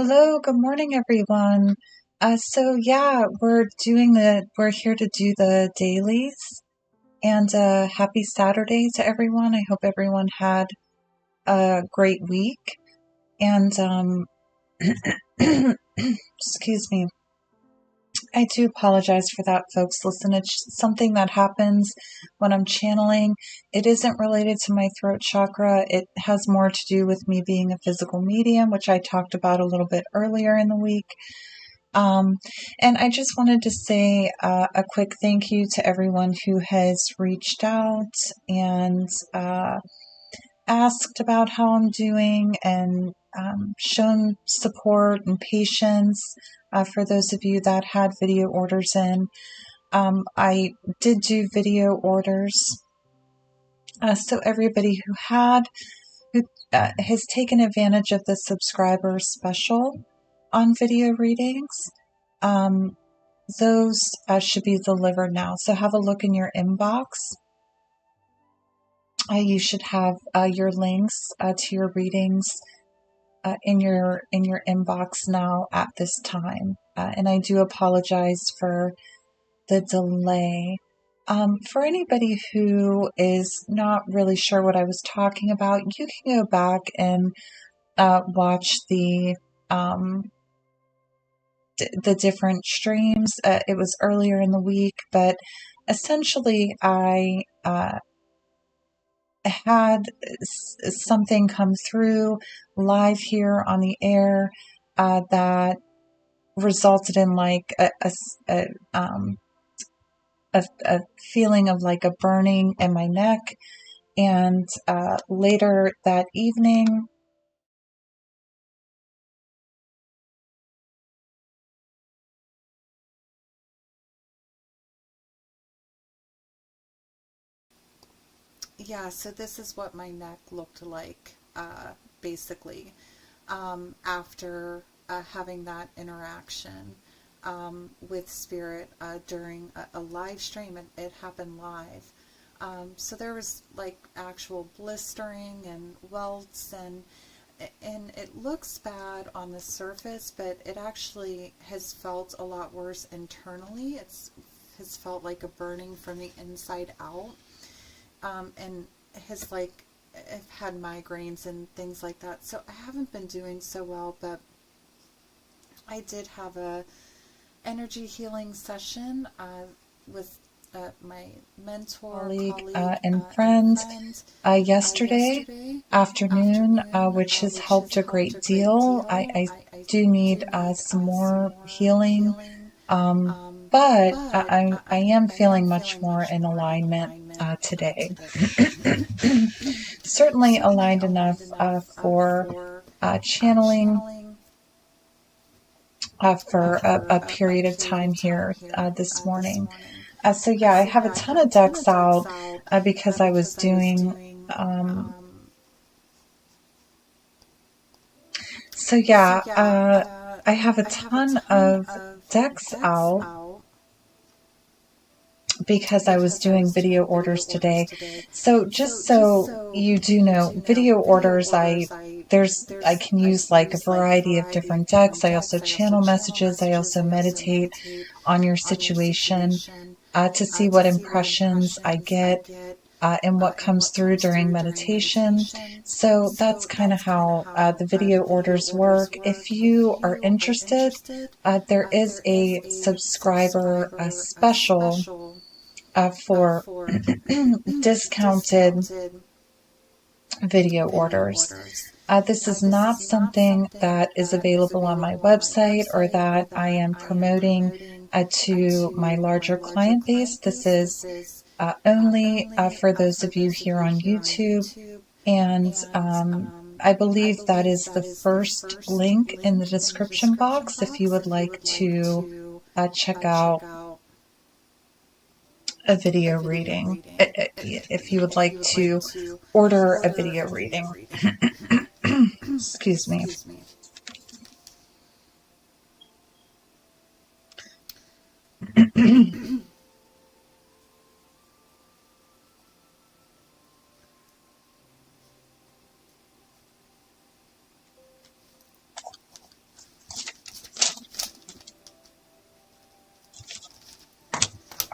Hello, good morning, everyone. We're here to do the dailies, and happy Saturday to everyone. I hope everyone had a great week. And excuse me, I do apologize for that, folks. Listen, it's something that happens when I'm channeling. It isn't related to my throat chakra. It has more to do with me being a physical medium, which I talked about a little bit earlier in the week. And I just wanted to say a quick thank you to everyone who has reached out and asked about how I'm doing and shown support and patience for those of you that had video orders in. I did do video orders, so everybody who has taken advantage of the subscriber special on video readings. Those should be delivered now. So have a look in your inbox. You should have your links to your readings in your inbox now at this time. And I do apologize for the delay. For anybody who is not really sure what I was talking about, you can go back and watch the different streams. It was earlier in the week, but essentially I had something come through live here on the air that resulted in like a feeling of like a burning in my neck, and later that evening so this is what my neck looked like, basically, after having that interaction with Spirit during a live stream. It happened live. So there was like actual blistering and welts, and it looks bad on the surface, but it actually has felt a lot worse internally. Has felt like a burning from the inside out. And has like I've had migraines and things like that, so I haven't been doing so well. But I did have a energy healing session with my mentor, colleague and friend yesterday afternoon, which has helped a great deal. I do need some more healing, but I am feeling much more in alignment today. Certainly aligned enough for channeling for a period of time here this morning. I have a ton of decks out because I was doing. I have a ton of decks out because I was doing video orders today. So just so you do know, video orders, I can use like a variety of different decks. I also channel messages. I also meditate on your situation to see what impressions I get and what comes through during meditation. So that's kind of how the video orders work. If you are interested, there is a subscriber special for discounted video orders. This is not something that is available on my website or that I am promoting to my larger client base. This is only for those of you here on YouTube, and I believe that is the first link in the description box if you would like to check out a video reading, if you would like to order a video reading. Excuse me.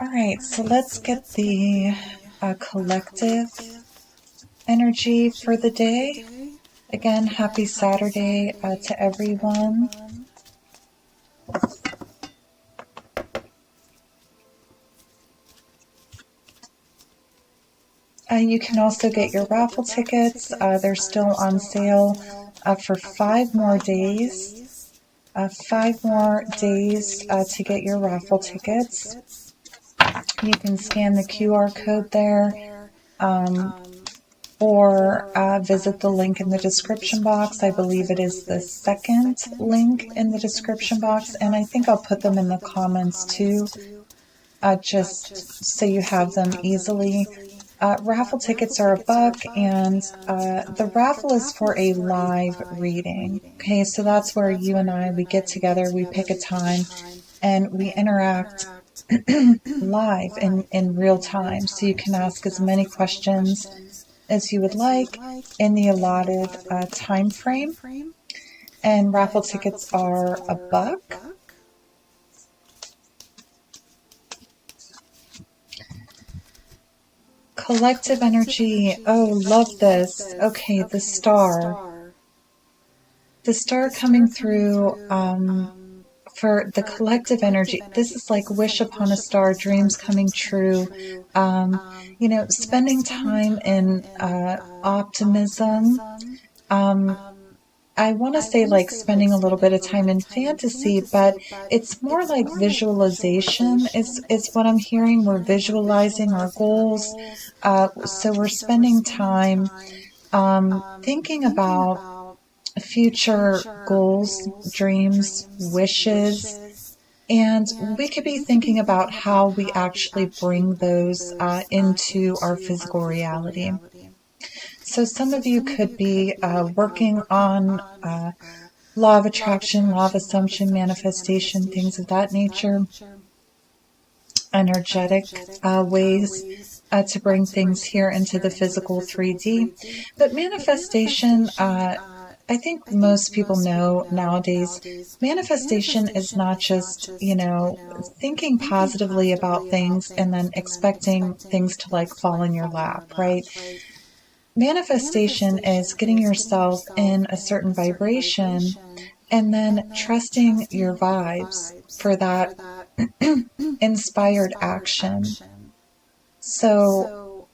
All right, so let's get the collective energy for the day. Again, happy Saturday to everyone. You can also get your raffle tickets. They're still on sale for 5 more days. 5 more days to get your raffle tickets. You can scan the QR code there, or visit the link in the description box. I believe it is the second link in the description box, and I think I'll put them in the comments too, just so you have them easily. Raffle tickets are $1, and the raffle is for a live reading. Okay, so that's where you and I, we get together, we pick a time, and we interact live in real time. So you can ask as many questions as you would like in the allotted time frame. And raffle tickets are $1. Collective energy. Oh, love this. Okay, the star. The star coming through for the collective energy. This is like wish upon a star, dreams coming true. Spending time in optimism. I want to say like spending a little bit of time in fantasy, but it's more like visualization is what I'm hearing. We're visualizing our goals. So we're spending time thinking about future goals, dreams, wishes, and we could be thinking about how we actually bring those into our physical reality. So some of you could be working on law of attraction, law of assumption, manifestation, things of that nature, energetic ways to bring things here into the physical 3D. But manifestation, I think most people know nowadays, manifestation is not just, thinking positively about things and then expecting things to like fall in your lap, right? Manifestation is getting yourself in a certain vibration and then trusting your vibes for that inspired action. So,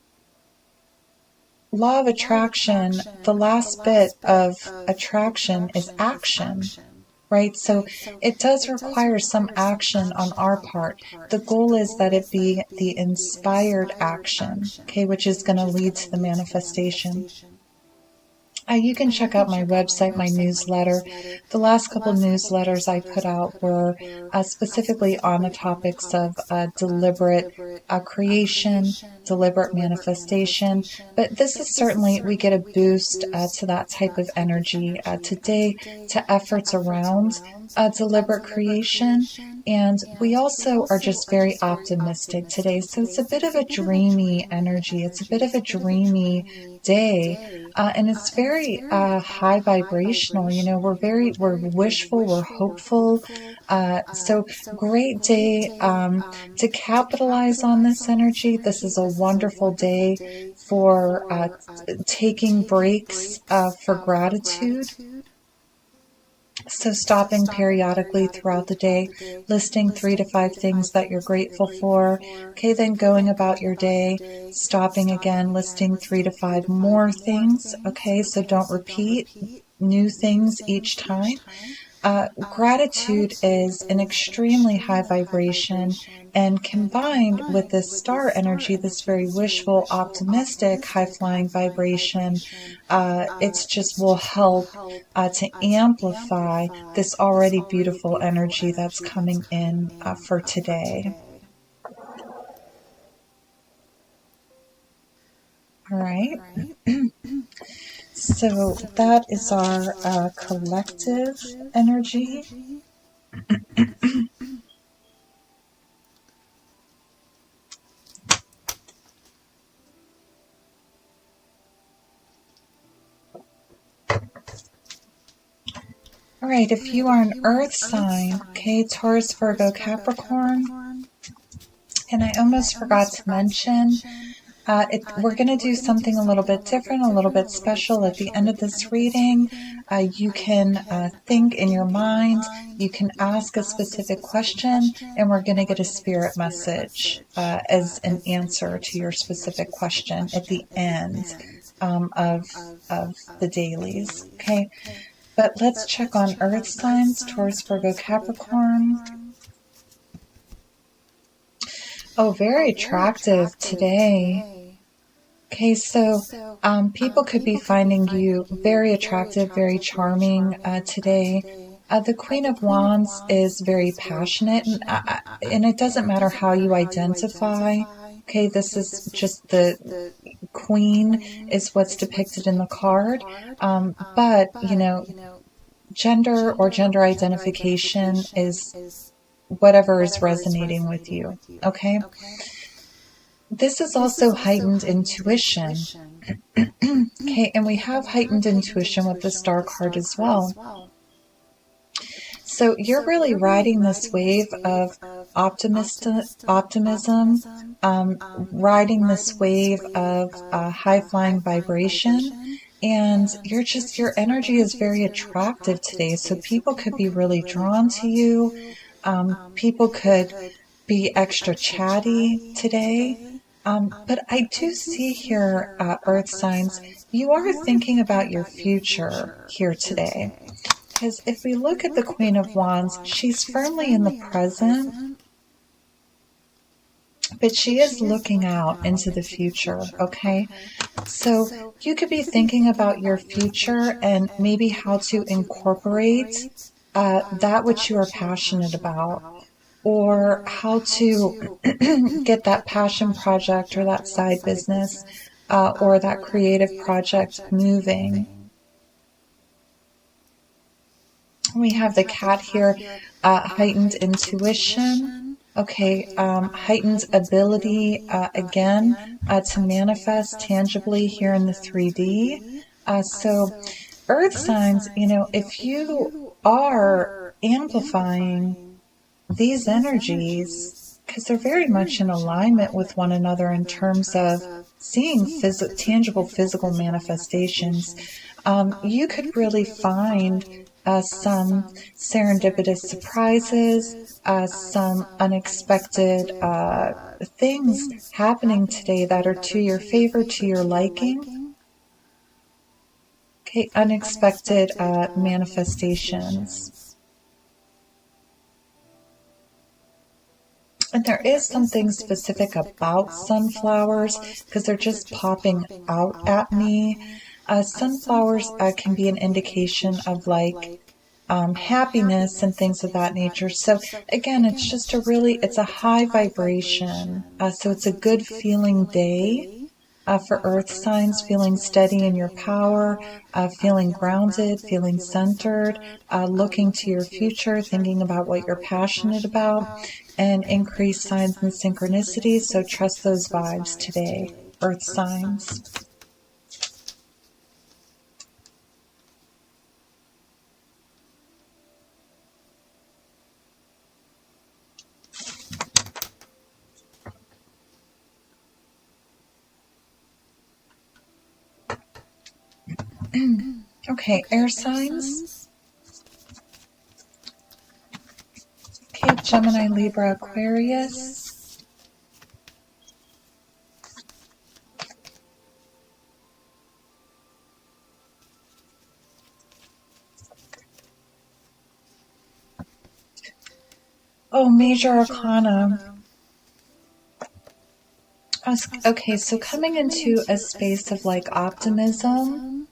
law of attraction, the last bit of attraction is action, right? So it does require some action on our part. The goal is that it be the inspired action, okay, which is going to lead to the manifestation. You can check out my website, my newsletter. The last couple newsletters I put out were specifically on the topics of deliberate creation, deliberate manifestation. But this is certainly, we get a boost to that type of energy today, to efforts around deliberate creation. And we also are just very optimistic today. So it's a bit of a dreamy energy. It's a bit of a dreamy day. And it's very high vibrational. We're wishful, we're hopeful. So great day to capitalize on this energy. This is a wonderful day for taking breaks for gratitude. So stopping periodically throughout the day, listing 3 to 5 things that you're grateful for. Okay, then going about your day, stopping again, listing 3 to 5 more things. Okay, so don't repeat new things each time. Gratitude is an extremely high vibration, and combined with this star energy, this very wishful, optimistic, high-flying vibration, it just will help to amplify this already beautiful energy that's coming in for today. All right. So that is our collective energy. All right, if you are an earth sign, okay, Taurus, Virgo, Capricorn, And I almost forgot to mention, we're going to do something a little bit different, a little bit special at the end of this reading. You can think in your mind, you can ask a specific question, and we're going to get a spirit message as an answer to your specific question at the end of the dailies. Okay, but let's check on Earth signs, Taurus, Virgo, Capricorn. Oh, very attractive today. Okay, so people could be finding you very attractive, very charming today. The Queen of Wands is very passionate, and it doesn't matter how you identify. Okay, this is just the Queen is what's depicted in the card. But, you know, gender or gender identification is whatever is resonating with you. Okay? This is also heightened intuition. Okay, and we have heightened intuition with the Star card as well. So you're really riding this wave of optimism, riding this wave of high-flying vibration, and your energy is very attractive today. So people could be really drawn to you. People could be extra chatty today. But I do see here, Earth signs, you are thinking about your future here today. Because if we look at the Queen of Wands, she's firmly in the present, but she is looking out into the future, okay? So you could be thinking about your future and maybe how to incorporate that which you are passionate about, or how to get that passion project or that side business or that creative project moving. We have the cat here, heightened intuition, okay, heightened ability, again, to manifest tangibly here in the 3D. So Earth signs, you know, if you are amplifying these energies, because they're very much in alignment with one another in terms of seeing tangible physical manifestations, you could really find some serendipitous surprises, some unexpected things happening today that are to your favor, to your liking. Okay, unexpected manifestations. And there is something specific about sunflowers because they're just popping out at me. Sunflowers can be an indication of like happiness and things of that nature. So again, it's just it's a high vibration. So it's a good feeling day for Earth signs, feeling steady in your power, feeling grounded, feeling centered, looking to your future, thinking about what you're passionate about, and increase signs and synchronicities. So trust those vibes today, Earth signs. Okay, air signs. Okay, Gemini, Libra, Aquarius. Oh, Major Arcana. Okay, so coming into a space of like optimism,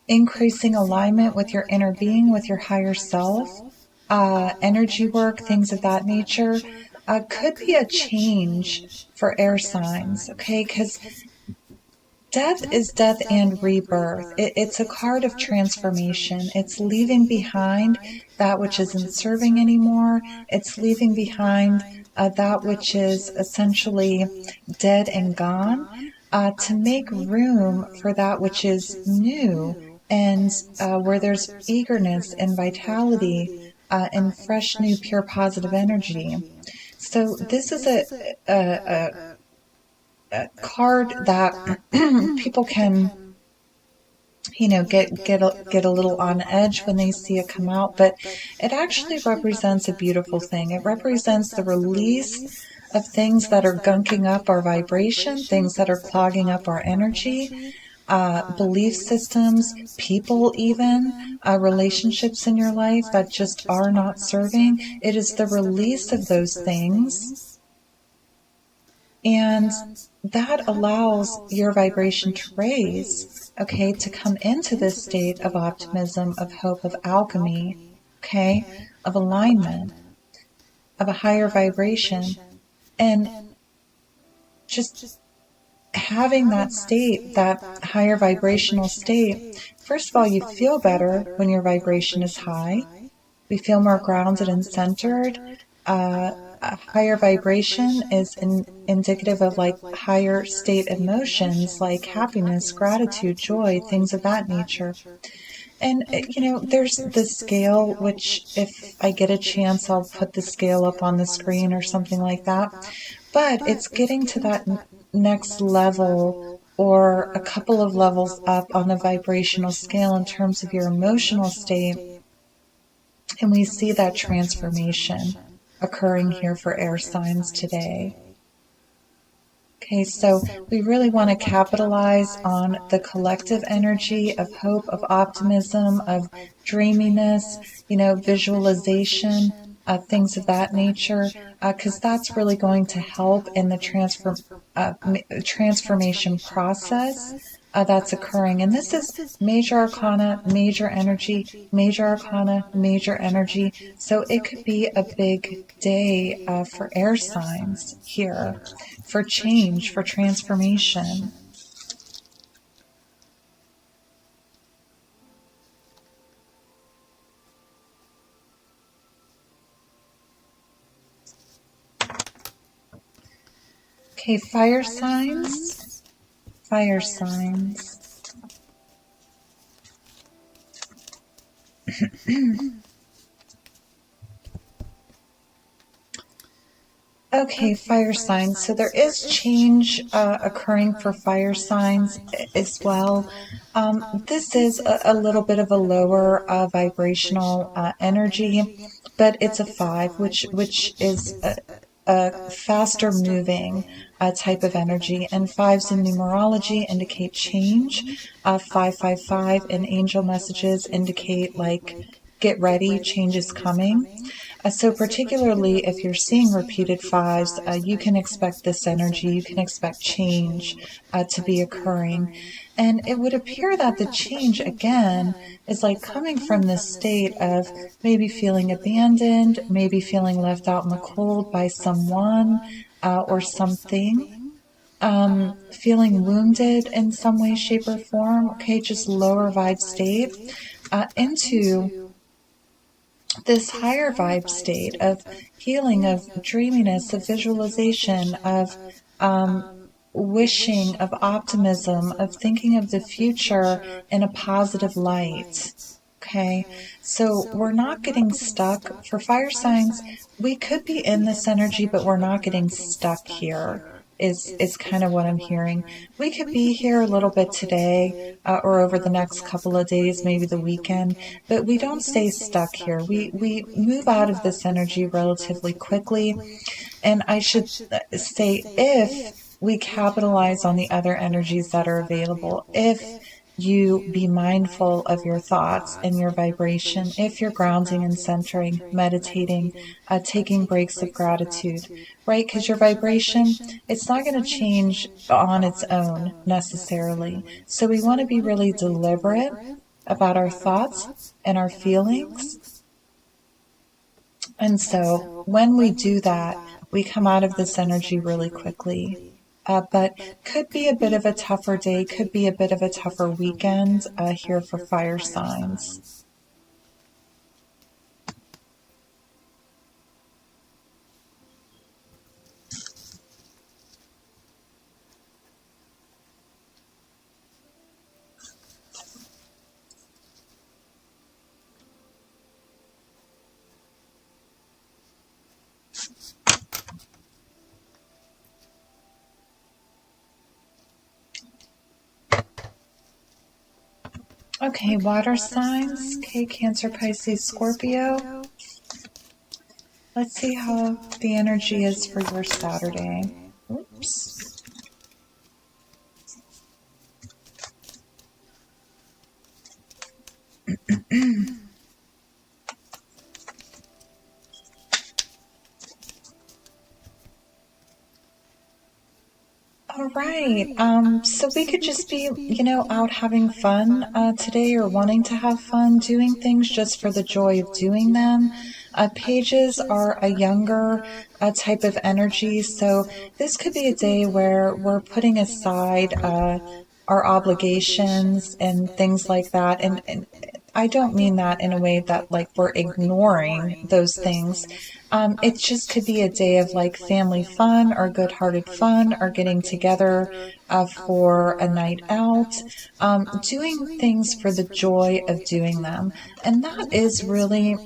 increasing alignment with your inner being, with your higher self, energy work, things of that nature, could be a change for air signs, okay? Because death is death and rebirth. It's a card of transformation. It's leaving behind that which isn't serving anymore. It's leaving behind that which is essentially dead and gone, to make room for that which is new, and where there's eagerness and vitality in fresh, new, pure, positive energy. So this is a card that people can, get a little on edge when they see it come out, but it actually represents a beautiful thing. It represents the release of things that are gunking up our vibration, things that are clogging up our energy, belief systems, people even, relationships in your life that just are not serving. It is the release of those things, and that allows your vibration to raise, okay, to come into this state of optimism, of hope, of alchemy, okay, of alignment, of a higher vibration. And just having that state, that higher vibrational state, first of all, you feel better when your vibration is high. We feel more grounded and centered. A higher vibration is indicative of like higher state emotions like happiness, gratitude, joy, things of that nature. And, there's the scale, which if I get a chance, I'll put the scale up on the screen or something like that. But it's getting to that next level or a couple of levels up on the vibrational scale in terms of your emotional state. And we see that transformation occurring here for air signs today. Okay, so we really want to capitalize on the collective energy of hope, of optimism, of dreaminess, visualization, things of that nature, because that's really going to help in the transformation process that's occurring. And this is major arcana, major energy, major arcana, major energy. So it could be a big day for air signs here, for change, for transformation. Okay, fire signs. Fire signs. Okay, fire signs. So there is change occurring for fire signs as well. This is a little bit of a lower vibrational energy, but it's a 5, which is a faster moving type of energy. And 5s in numerology indicate change. 555 in angel messages indicate like get ready, change is coming. So particularly if you're seeing repeated 5s, you can expect this energy, you can expect change to be occurring. And it would appear that the change, again, is like coming from this state of maybe feeling abandoned, maybe feeling left out in the cold by someone or something. Feeling wounded in some way, shape, or form, okay, just lower vibe state, into this higher vibe state of healing, of dreaminess, of visualization, of wishing, of optimism, of thinking of the future in a positive light. Okay, so we're not getting stuck. For fire signs, we could be in this energy, but we're not getting stuck here. Is kind of what I'm hearing. We could be here a little bit today or over the next couple of days, maybe the weekend, but we don't stay stuck here. We move out of this energy relatively quickly. And I should say, if we capitalize on the other energies that are available, if you be mindful of your thoughts and your vibration, if you're grounding and centering, meditating, taking breaks of gratitude, right? Because your vibration, it's not going to change on its own necessarily. So we want to be really deliberate about our thoughts and our feelings. And so when we do that, we come out of this energy really quickly. But could be a bit of a tougher day, could be a bit of a tougher weekend here for fire signs. Okay, water signs. Okay, Cancer, Pisces, Scorpio. Let's see how the energy is for your Saturday. Oops. All right. So we could just be, out having fun today, or wanting to have fun doing things just for the joy of doing them. Pages are a younger type of energy, so this could be a day where we're putting aside our obligations and things like that. And I don't mean that in a way that like we're ignoring those things. It just could be a day of like family fun or good-hearted fun or getting together for a night out, doing things for the joy of doing them. And that is really,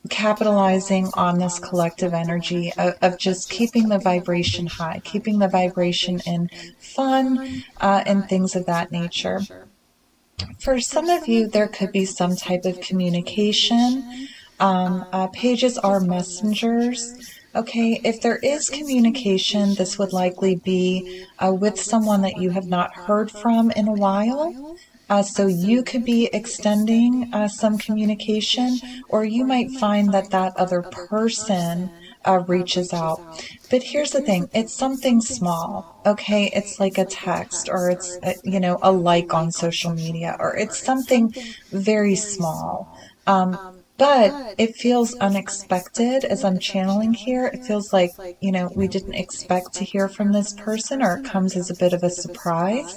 capitalizing on this collective energy of just keeping the vibration high, keeping the vibration in fun and things of that nature. For some of you, there could be some type of communication. Pages are messengers. Okay, if there is communication, this would likely be with someone that you have not heard from in a while. So you could be extending some communication, or you might find that that other person reaches out. But here's the thing, it's something small, okay? It's like a text, or it's, a like on social media, or it's something very small. But it feels unexpected as I'm channeling here. It feels like, we didn't expect to hear from this person, or it comes as a bit of a surprise.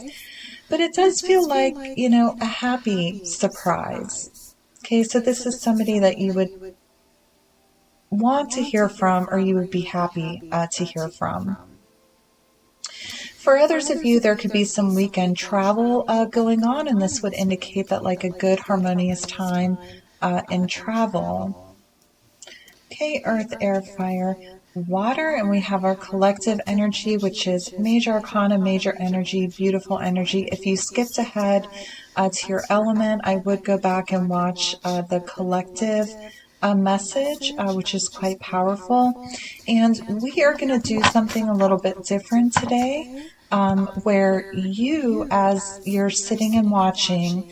But it does feel like, a happy surprise. Okay, so this is somebody that you would want to hear from, or you would be happy to hear from. For others of you, there could be some weekend travel going on, and this would indicate that like a good harmonious time in travel. Okay, earth, air, fire, water, and we have our collective energy, which is major arcana, major energy, beautiful energy. If you skipped ahead to your element, I would go back and watch the collective message, which is quite powerful. And we are going to do something a little bit different today, where you, as you're sitting and watching,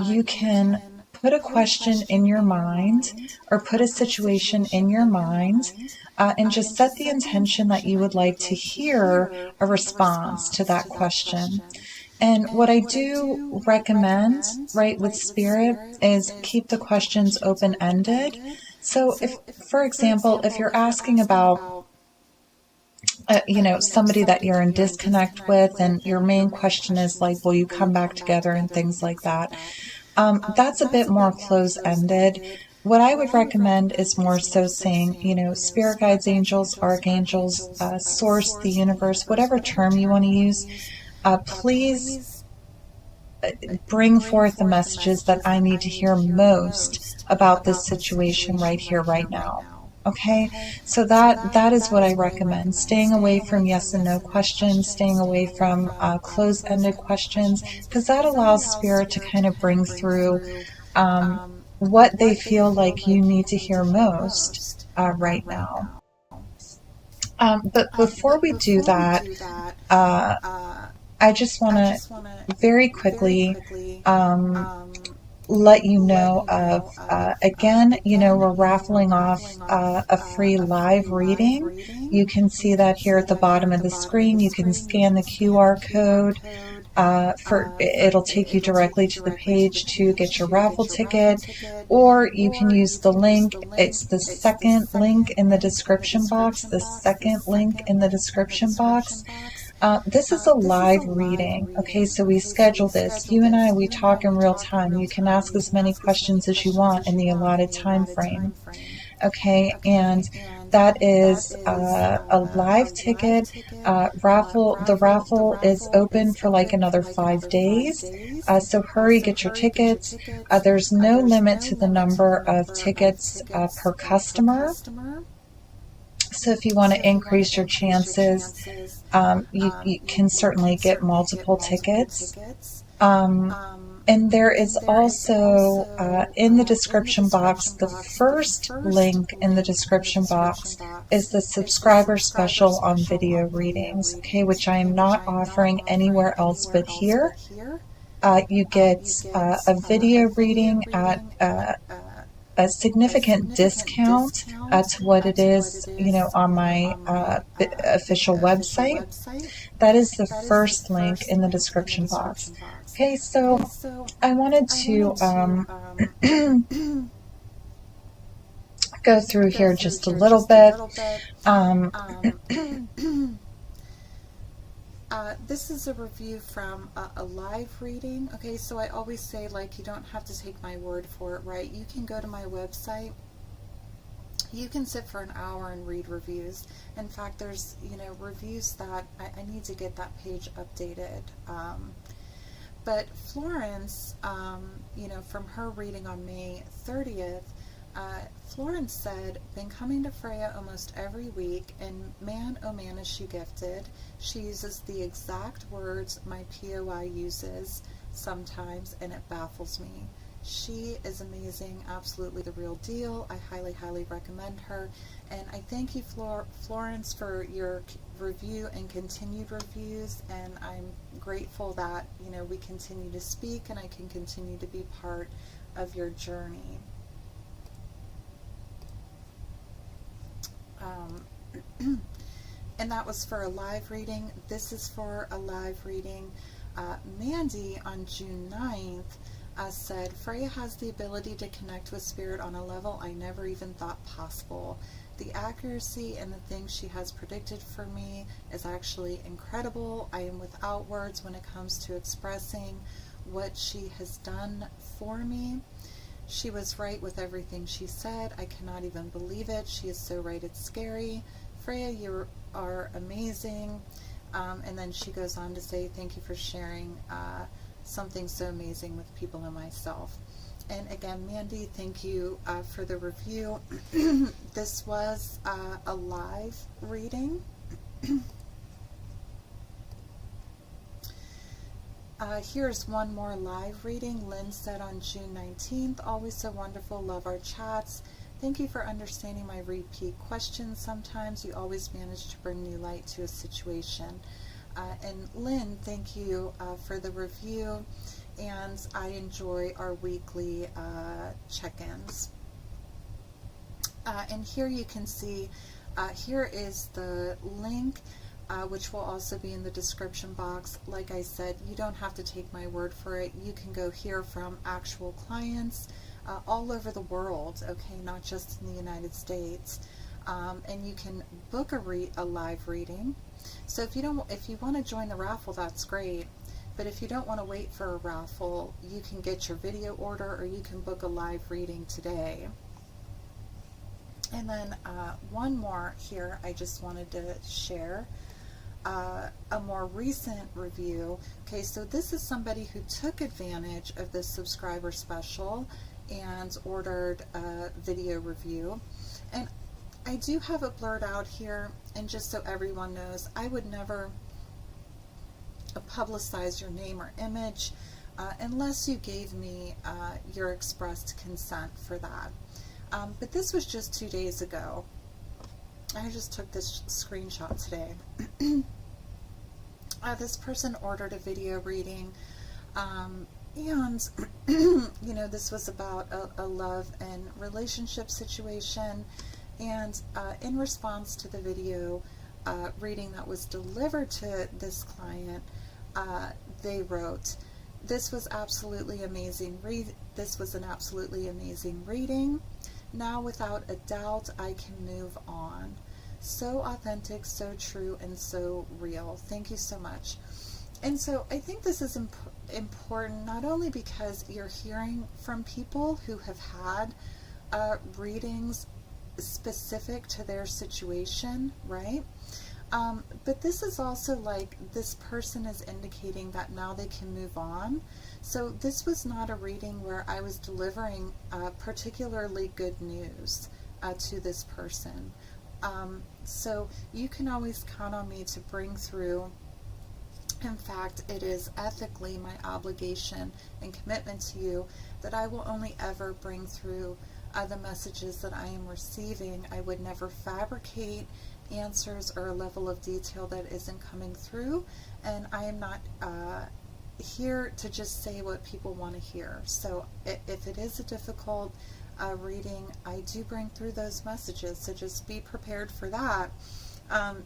you can put a question in your mind, or put a situation in your mind, and just set the intention that you would like to hear a response to that question. And what I do recommend, right, with spirit is keep the questions open-ended. So if, for example, if you're asking about, somebody that you're in disconnect with, and your main question is like, will you come back together and things like that, that's a bit more close-ended. What I would recommend is more so saying, spirit guides, angels, archangels, source, the universe, whatever term you want to use, please bring forth the messages that I need to hear most about this situation right here, right now. Okay, so that is what I recommend. Staying away from yes and no questions, staying away from closed-ended questions, because that allows spirit to kind of bring through what they feel like you need to hear most right now. But before we do that, I just want to very quickly let you know of, again, we're raffling off a free live reading. You can see that here at the bottom of the screen. You can scan the QR code. It'll take you directly to the page to get your raffle ticket, or you can use the link. It's the second link in the description box. This is a live reading. Okay, so we schedule this. You and I, we talk in real time. You can ask as many questions as you want in the allotted time frame. Okay, and that is a live ticket raffle. The raffle is open for like another 5 days. So hurry, get your tickets. There's no limit to the number of tickets per customer. So if you want to increase your chances, you can certainly get multiple tickets. And there is also in the description box, the first link in the description box is the subscriber special on video readings, okay, which I am not offering anywhere else but here. You get a video reading at a significant discount to what it is, on my official website. That is the first link in the description box. Okay, so I wanted to go through here just a little bit. This is a review from a live reading. Okay, so I always say, like, you don't have to take my word for it, right? You can go to my website. You can sit for an hour and read reviews. In fact, there's, reviews that I need to get that page updated. But Florence, from her reading on May 30th, Florence said, been coming to Freya almost every week, and man, oh man, is she gifted. She uses the exact words my POI uses sometimes, and it baffles me. She is amazing, absolutely the real deal. I highly, highly recommend her. And I thank you, Florence, for your review and continued reviews. And I'm grateful that, we continue to speak and I can continue to be part of your journey. And that was for a live reading. This is for a live reading. Mandy on June 9th said, Freya has the ability to connect with spirit on a level I never even thought possible. The accuracy and the things she has predicted for me is actually incredible. I am without words when it comes to expressing what she has done for me. She was right with everything she said. I cannot even believe it. She is so right, it's scary. Freya, you are amazing. And then she goes on to say, thank you for sharing something so amazing with people and myself. And again, Mandy, thank you for the review. This was a live reading. Here's one more live reading. Lynn said on June 19th, always so wonderful, love our chats. Thank you for understanding my repeat questions. Sometimes you always manage to bring new light to a situation. And Lynn, thank you for the review, and I enjoy our weekly check-ins. And here you can see, here is the link, which will also be in the description box. Like I said, you don't have to take my word for it. You can go hear from actual clients all over the world, okay, not just in the United States. And you can book a live reading. So if you want to join the raffle, that's great. But if you don't want to wait for a raffle, you can get your video order, or you can book a live reading today. And then one more here I just wanted to share. A more recent review. Okay, so this is somebody who took advantage of the subscriber special and ordered a video review. And I do have it blurred out here, and just so everyone knows, I would never publicize your name or image unless you gave me your expressed consent for that. But this was just 2 days ago. I just took this screenshot today. This person ordered a video reading, and this was about a love and relationship situation. And in response to the video reading that was delivered to this client, they wrote, "This was absolutely amazing. This was an absolutely amazing reading. Now, without a doubt, I can move on. So authentic, so true, and so real. Thank you so much." And so I think this is important, not only because you're hearing from people who have had readings specific to their situation, right? But this is also like this person is indicating that now they can move on. So this was not a reading where I was delivering particularly good news to this person. So you can always count on me to bring through In fact, it is ethically my obligation and commitment to you that I will only ever bring through the messages that I am receiving. I would never fabricate answers or a level of detail that isn't coming through, and I am not here to just say what people want to hear. So if it is a difficult reading, I do bring through those messages, so just be prepared for that.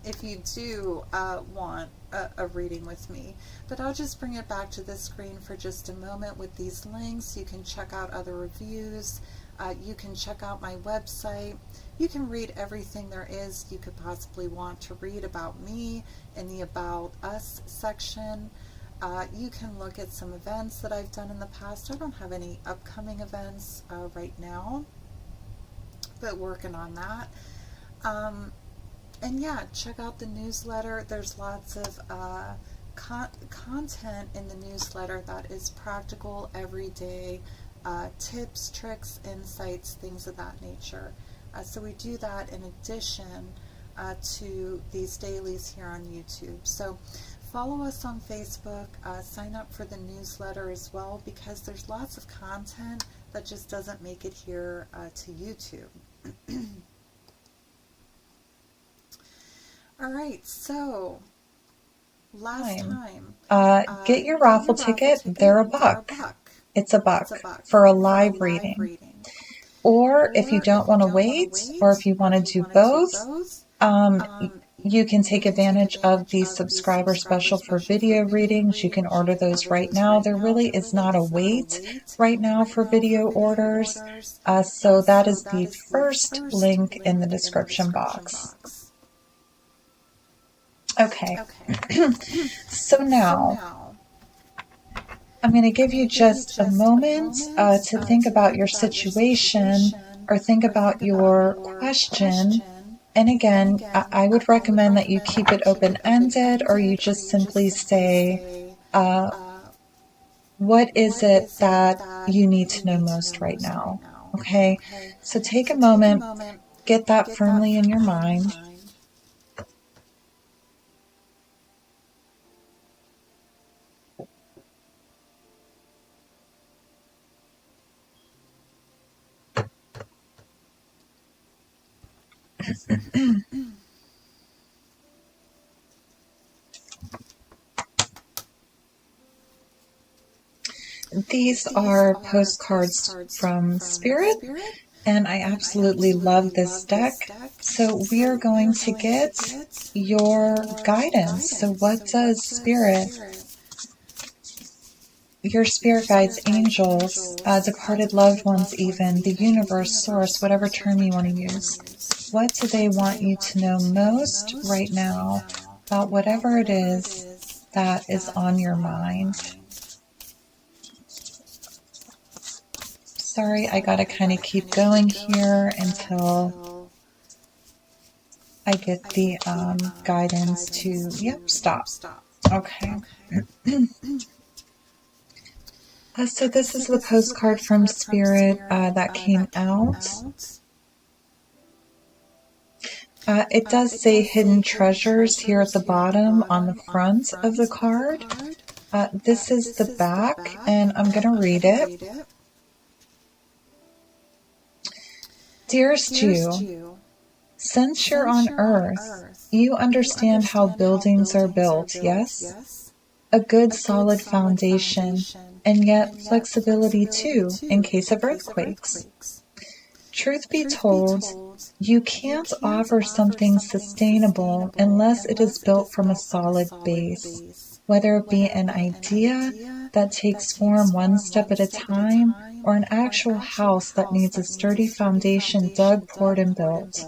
If you do want a reading with me. But I'll just bring it back to the screen for just a moment with these links. You can check out other reviews. You can check out my website. You can read everything there is you could possibly want to read about me in the About Us section. You can look at some events that I've done in the past. I don't have any upcoming events right now, but working on that. And yeah, check out the newsletter. There's lots of content in the newsletter that is practical, everyday tips, tricks, insights, things of that nature. So we do that in addition to these dailies here on YouTube. So follow us on Facebook, sign up for the newsletter as well, because there's lots of content that just doesn't make it here to YouTube. All right, so last time, get your raffle ticket. They're a buck. It's a buck for a live reading. Or if you don't want to wait, or if you want to do both, you can take advantage of the subscriber special for video readings. You can order those right now. There really is not a wait right now for video orders. So that is the first link in the description box. Okay. So now I'm going to give you just a moment to think about your situation or think about your question. And again, I would recommend that you keep it open-ended, or you just simply say, what is it that you need to know most right now? Okay? So take a moment, get that firmly in your mind. These are postcards from Spirit, and I absolutely love this deck. So we are going to get your guidance. So what does Spirit, your spirit guides, angels, departed loved ones even, the universe, source, whatever term you want to use, what do they want you to know most right now about whatever it is that is on your mind? Sorry, I gotta kind of keep going here until I get the guidance to, stop. Okay. So this is the postcard from Spirit that came out. It does say hidden treasures here at the bottom on the front of the card. This is the back, and I'm going to read it. Dearest you, since you're on Earth, you understand how buildings are built, yes? A good solid foundation, and yet flexibility too, in case of earthquakes. Truth be told, you can't offer something sustainable unless it is built from a solid base, whether it be an idea that takes form one step at a time, or an actual house that needs a sturdy foundation dug, poured, and built.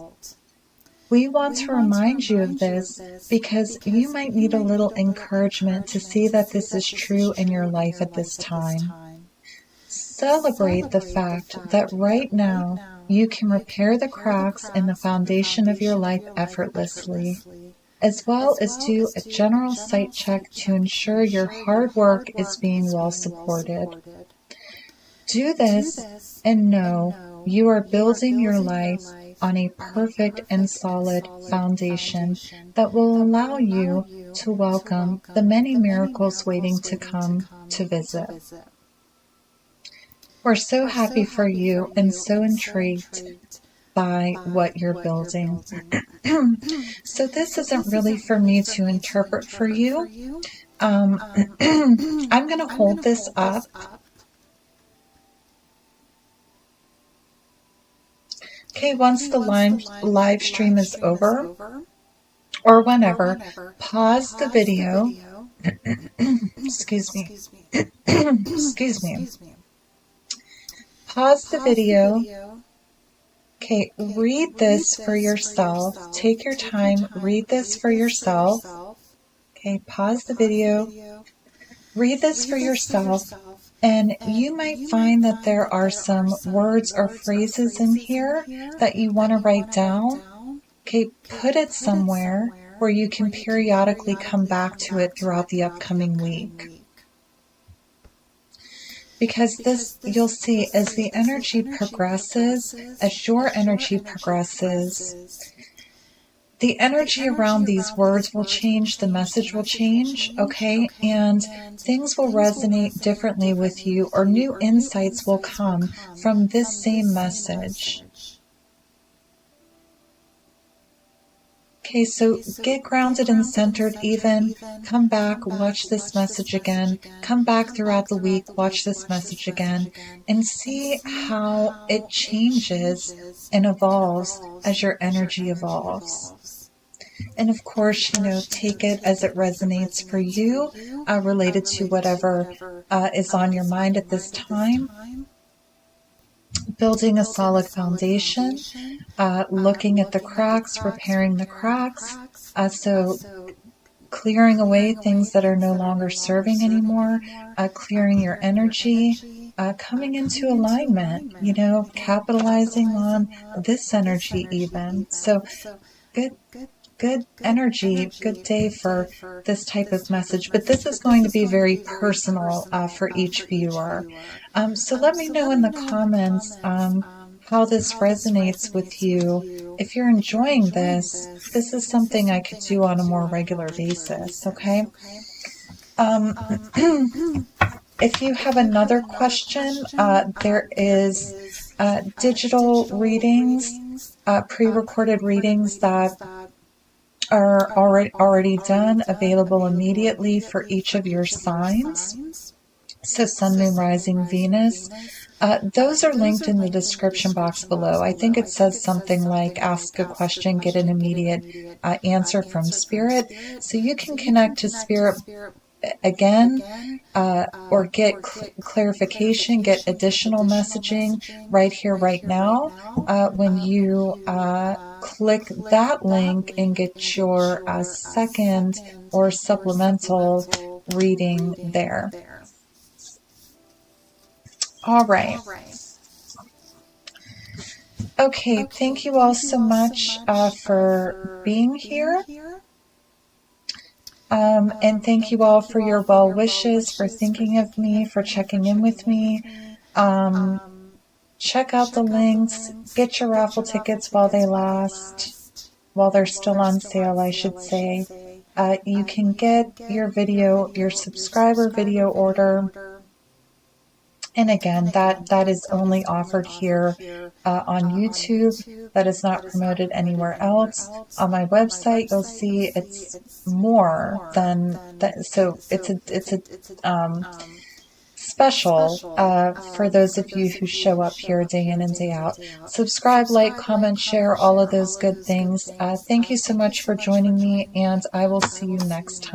We want to remind you of this because you might need a little encouragement to see that this is true in your life at this time. Celebrate the fact that right now you can repair the cracks in the foundation of your life effortlessly, as well as do a general site check to ensure your hard work is being well supported. Do this and know you are building your life on a perfect and solid foundation that will allow you to welcome the many miracles waiting to come to visit. We're so happy for you and so intrigued by what you're building. So this isn't really for me to interpret for you. I'm going to hold this up. Okay, once the live stream is over, or whenever, pause the video. Excuse me. Excuse me. Pause the video. Okay, read this for yourself. Take your time, read this for yourself. Okay, pause the video. Read this for yourself. And you might find that there are some words or phrases in here that you want to write down. Okay, put it somewhere where you can periodically come back to it throughout the upcoming week. Because this, you'll see, as the energy progresses, as your energy progresses, the energy around these words will change, the message will change, okay? And things will resonate differently with you, or new insights will come from this same message. Okay, so get grounded and centered even. Come back, watch this message again. Come back throughout the week, watch this message again, and see how it changes and evolves as your energy evolves. And of course, take it as it resonates for you, related to whatever is on your mind at this time. Building a solid foundation, looking at the cracks, repairing the cracks, so clearing away things that are no longer serving anymore, clearing your energy, coming into alignment, capitalizing on this energy even. So good energy, good day for this type of message. But this is going to be very personal for each viewer. So let me know in the comments how this resonates with you. If you're enjoying this, this is something I could do on a more regular basis, okay? If you have another question, there is digital readings, pre-recorded readings that are already done, available immediately for each of your signs. So Sun, Moon, Rising, Venus. Those are linked in the description box below. I think it says something like, ask a question, get an immediate answer from Spirit. So you can connect to Spirit again, or get clarification, get additional messaging right here, right now, when you click that link and get your second or supplemental reading there. All right. Okay, thank you all so much for being here. And thank you all for your well wishes, for thinking of me, for checking in with me. Check out the links. Get your raffle tickets while they last, while they're still on sale, I should say. You can get your subscriber video order. And again, that is only offered here on YouTube. That is not promoted anywhere else. On my website, you'll see it's more than that. So it's a special for those of you who show up here day in and day out. Subscribe, like, comment, share, all of those good things. Thank you so much for joining me, and I will see you next time.